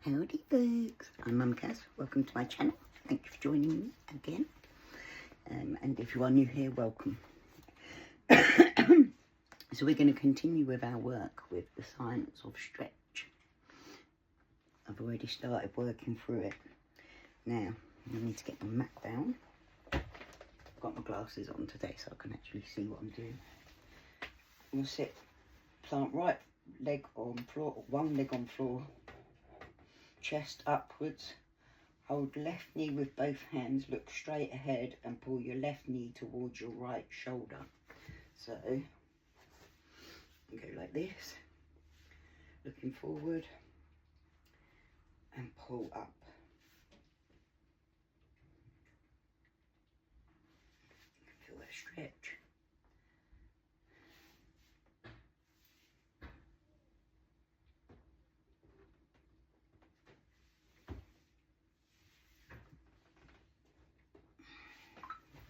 Howdy folks, I'm Mum Cass. Welcome to my channel. Thank you for joining me again. And if you are new here, welcome. So we're going to continue with our work with the science of stretch. I've already started working through it. Now, I need to get my mat down. I've got my glasses on today so I can actually see what I'm doing. I'm going to sit, plant right leg on floor, one leg on floor, chest upwards, hold left knee with both hands, look straight ahead and pull your left knee towards your right shoulder. So, go like this, looking forward and pull up. Feel that stretch.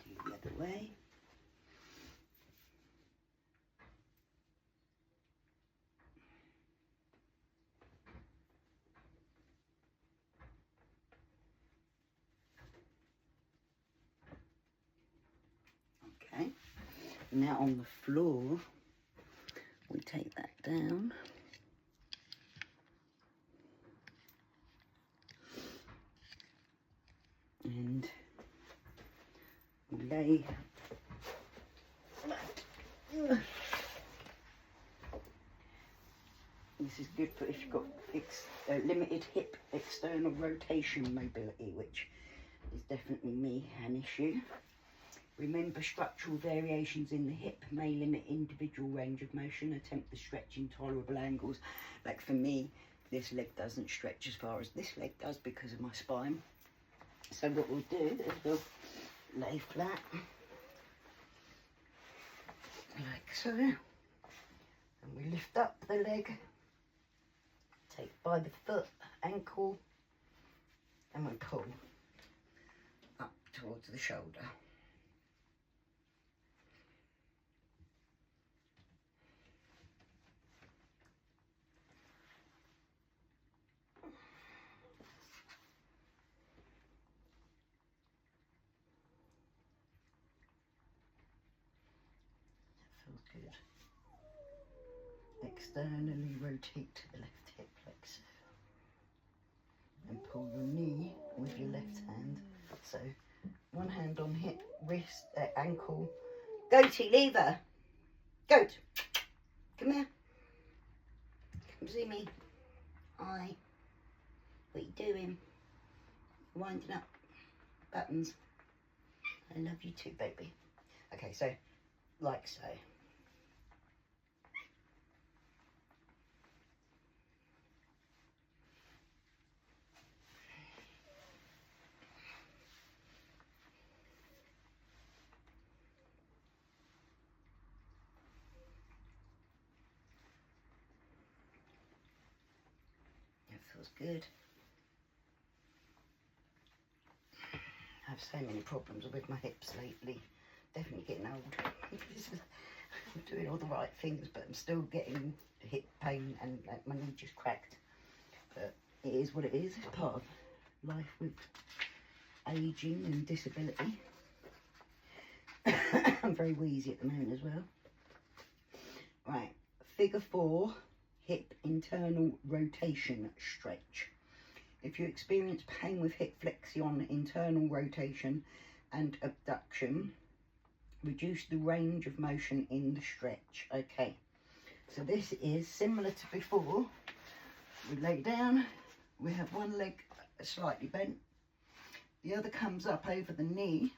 Do the other way. Okay, now on the floor, we take that down. And we lay flat. This is good for if you've got limited hip external rotation mobility, which is definitely me, an issue. Remember, structural variations in the hip may limit individual range of motion. Attempt to stretch in tolerable angles. Like for me, this leg doesn't stretch as far as this leg does because of my spine. So what we'll do is we'll lay flat, like so, and we lift up the leg, take by the foot, ankle, and we pull up towards the shoulder. Feels good. Externally rotate to the left hip like so. And pull your knee with your left hand. So one hand on hip, wrist, ankle. Goatee, lever. Goat. Come here. Come see me. Hi. What you doing? Winding up buttons. I love you too, baby. Okay, so like so. That feels good. I have so many problems with my hips lately. Definitely getting old. I'm doing all the right things, but I'm still getting hip pain and my knee just cracked. But it is what it is. It's part of life with ageing and disability. I'm very wheezy at the moment as well. Right, figure 4, hip internal rotation stretch. If you experience pain with hip flexion, internal rotation and abduction, reduce the range of motion in the stretch. Okay, so this is similar to before. We lay down, we have one leg slightly bent, the other comes up over the knee,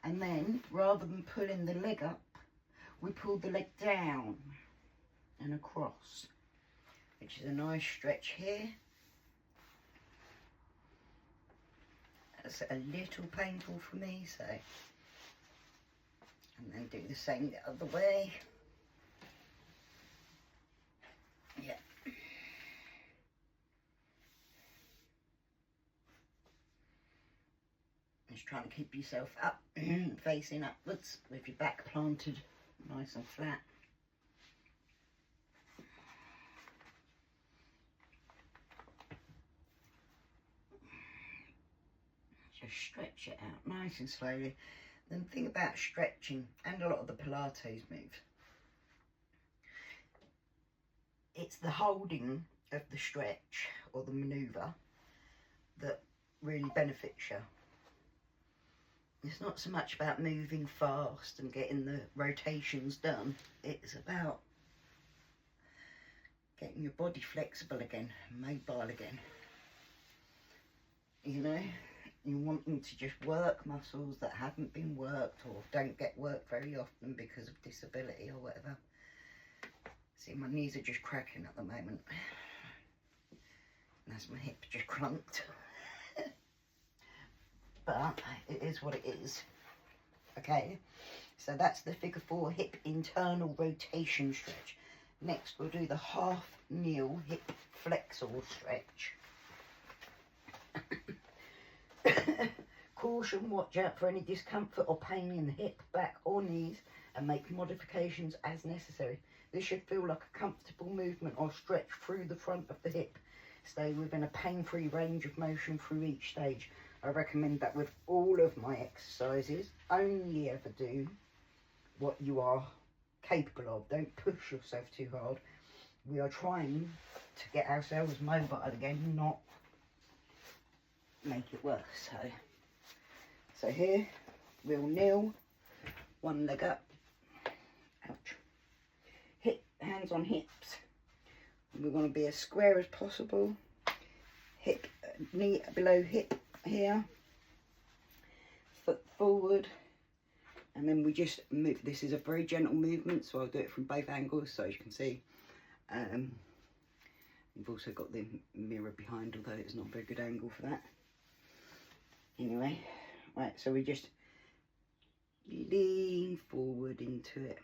and then rather than pulling the leg up, we pull the leg down and across, which is a nice stretch here. That's a little painful for me, so, and then do the same the other way. Yeah. Just trying to keep yourself up, facing upwards with your back planted nice and flat. Just stretch it out nice and slowly. And the thing about stretching and a lot of the Pilates moves, it's the holding of the stretch or the manoeuvre that really benefits you. It's not so much about moving fast and getting the rotations done. It's about getting your body flexible again, mobile again. You know, you're wanting to just work muscles that haven't been worked or don't get worked very often because of disability or whatever. See, my knees are just cracking at the moment. And that's my hip just clunked. But it is what it is. Okay, so that's the figure 4 hip internal rotation stretch. Next we'll do the half kneel hip flexor stretch. Caution, watch out for any discomfort or pain in the hip, back or knees, and make modifications as necessary. This should feel like a comfortable movement or stretch through the front of the hip. Stay within a pain-free range of motion through each stage. I recommend that with all of my exercises. Only ever do what you are capable of. Don't push yourself too hard. We are trying to get ourselves mobile again, not make it worse. So here we'll kneel, one leg up, ouch, hands on hips. We want to be as square as possible. Hip, knee below hip here, foot forward, and then we just move. This is a very gentle movement, so I'll do it from both angles so you can see. You've also got the mirror behind, although it's not a very good angle for that. Anyway, right, so we just lean forward into it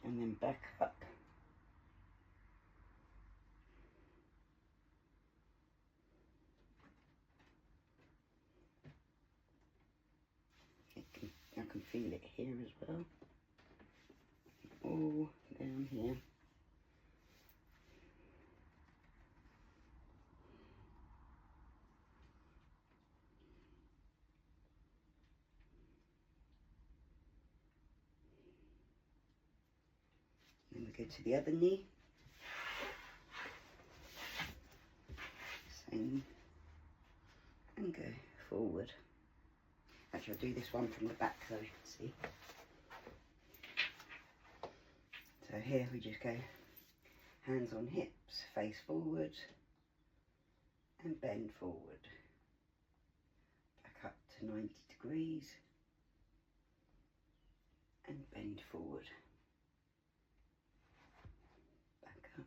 and then back up. I can feel it here as well. All down here. Then we go to the other knee. Same. And go forward. Actually, I'll do this one from the back so you can see. So here we just go hands on hips, face forward, and bend forward. Back up to 90 degrees, and bend forward. Back up.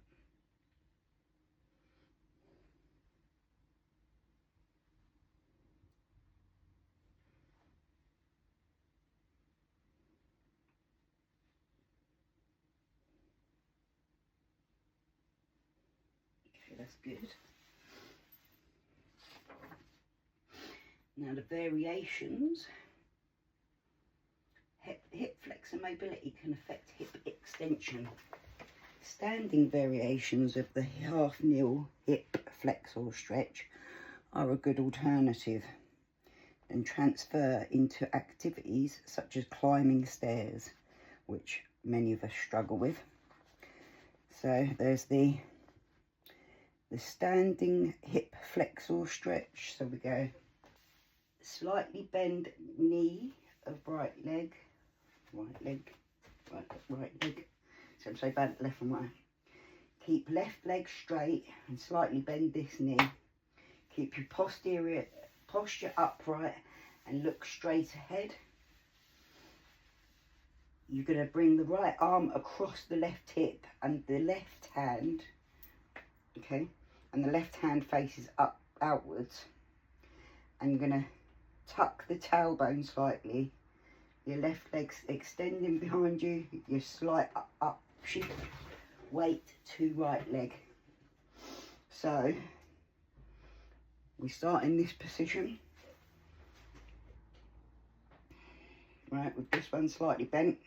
That's good. Now the variations. Hip flexor mobility can affect hip extension. Standing variations of the half kneel hip flexor stretch are a good alternative and transfer into activities such as climbing stairs, which many of us struggle with. So there's the standing hip flexor stretch. So we go slightly bend knee of right leg, right leg. So I'm so bad at left and right. Keep left leg straight and slightly bend this knee. Keep your posture upright and look straight ahead. You're going to bring the right arm across the left hip and the left hand, okay, and the left hand faces outwards, and you're going to tuck the tailbone slightly, your left leg's extending behind you, your slight up shift weight to right leg. So we start in this position, right, with this one slightly bent.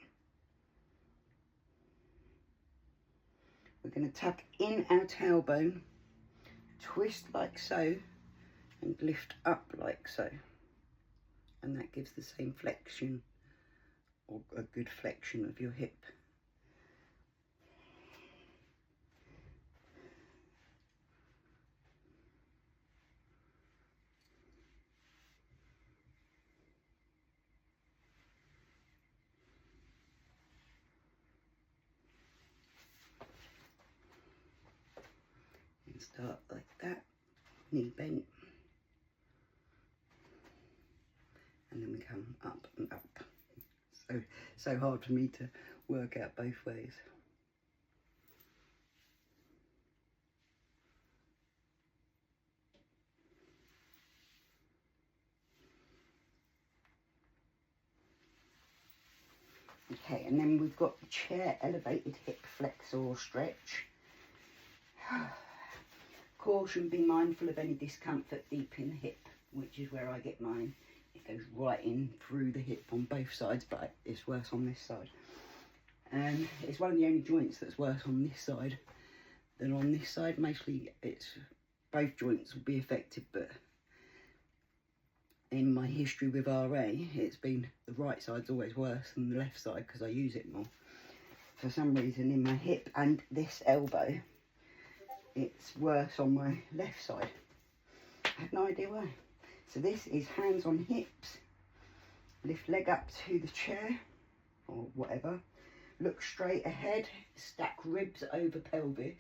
We're going to tuck in our tailbone, twist like so, and lift up like so, and that gives the same flexion, or a good flexion of your hip. And start like that, knee bent, and then we come up and up. So hard for me to work out both ways. Okay, and then we've got the chair elevated hip flexor stretch. Caution, be mindful of any discomfort deep in the hip, which is where I get mine. It goes right in through the hip on both sides, but it's worse on this side. It's one of the only joints that's worse on this side than on this side. Mostly it's both joints will be affected, but in my history with RA, it's been the right side's always worse than the left side because I use it more. For some reason in my hip and this elbow, it's worse on my left side. I have no idea why. So this is hands on hips, lift leg up to the chair or whatever, look straight ahead, stack ribs over pelvis,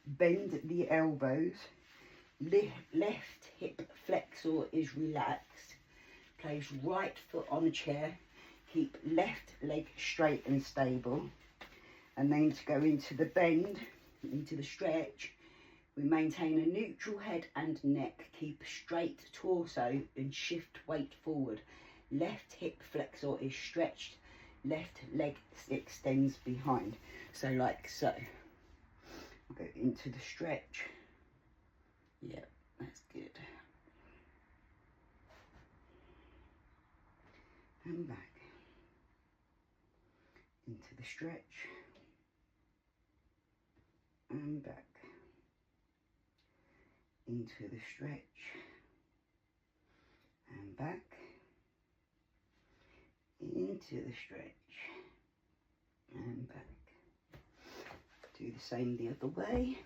bend the elbows, left hip flexor is relaxed, place right foot on the chair, keep left leg straight and stable, and then to go into the bend, into the stretch, we maintain a neutral head and neck, keep straight torso and shift weight forward. Left hip flexor is stretched, left leg extends behind. So like so. Go into the stretch. Yep, that's good. And back. Into the stretch. And back. Into the stretch. And back. Into the stretch. And back. Do the same the other way.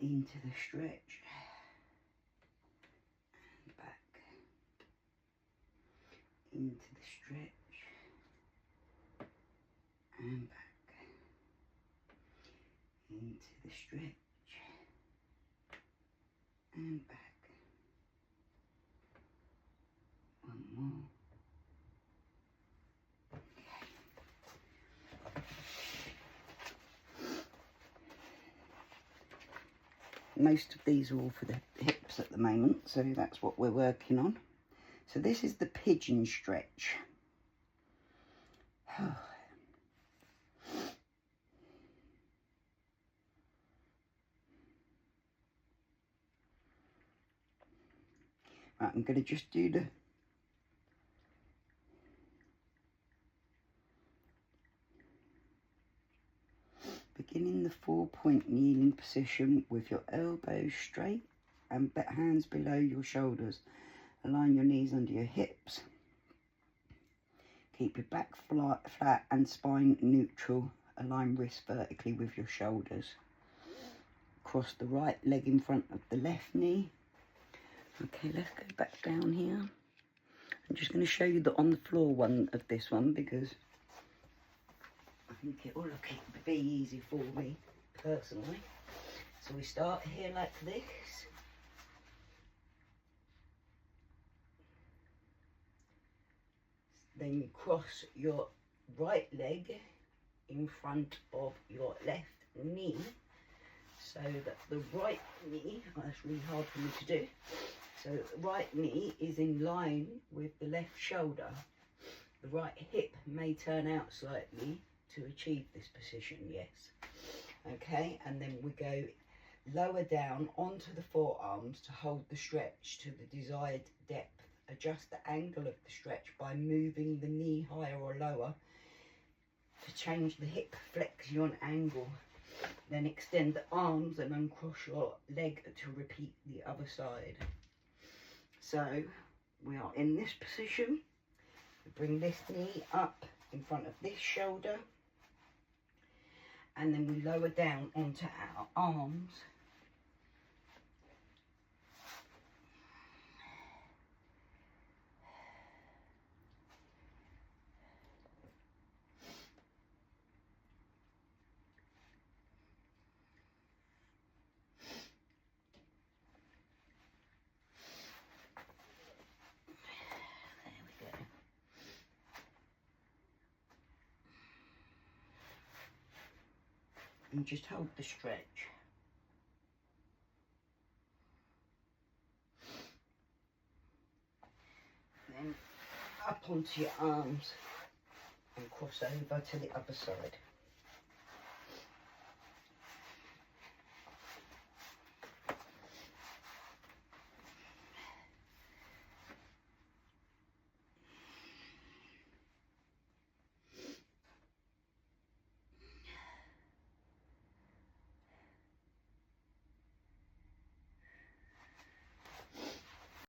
Into the stretch and back, into the stretch and back, into the stretch and back. One more. Most of these are all for the hips at the moment, so that's what we're working on. So this is the pigeon stretch. Right, I'm going to just do the beginning the 4-point kneeling position with your elbows straight and hands below your shoulders. Align your knees under your hips. Keep your back flat and spine neutral. Align wrists vertically with your shoulders. Cross the right leg in front of the left knee. Okay, let's go back down here. I'm just going to show you the on the floor one of this one because I think it will look be easy for me personally. So we start here like this. Then you cross your right leg in front of your left knee, so that the right knee, oh, that's really hard for me to do, so the right knee is in line with the left shoulder. The right hip may turn out slightly to achieve this position, yes. Okay, and then we go lower down onto the forearms to hold the stretch to the desired depth. Adjust the angle of the stretch by moving the knee higher or lower to change the hip flexion angle. Then extend the arms and uncross your leg to repeat the other side. So we are in this position. We bring this knee up in front of this shoulder, and then we lower down onto our arms. And just hold the stretch. Then up onto your arms and cross over to the other side.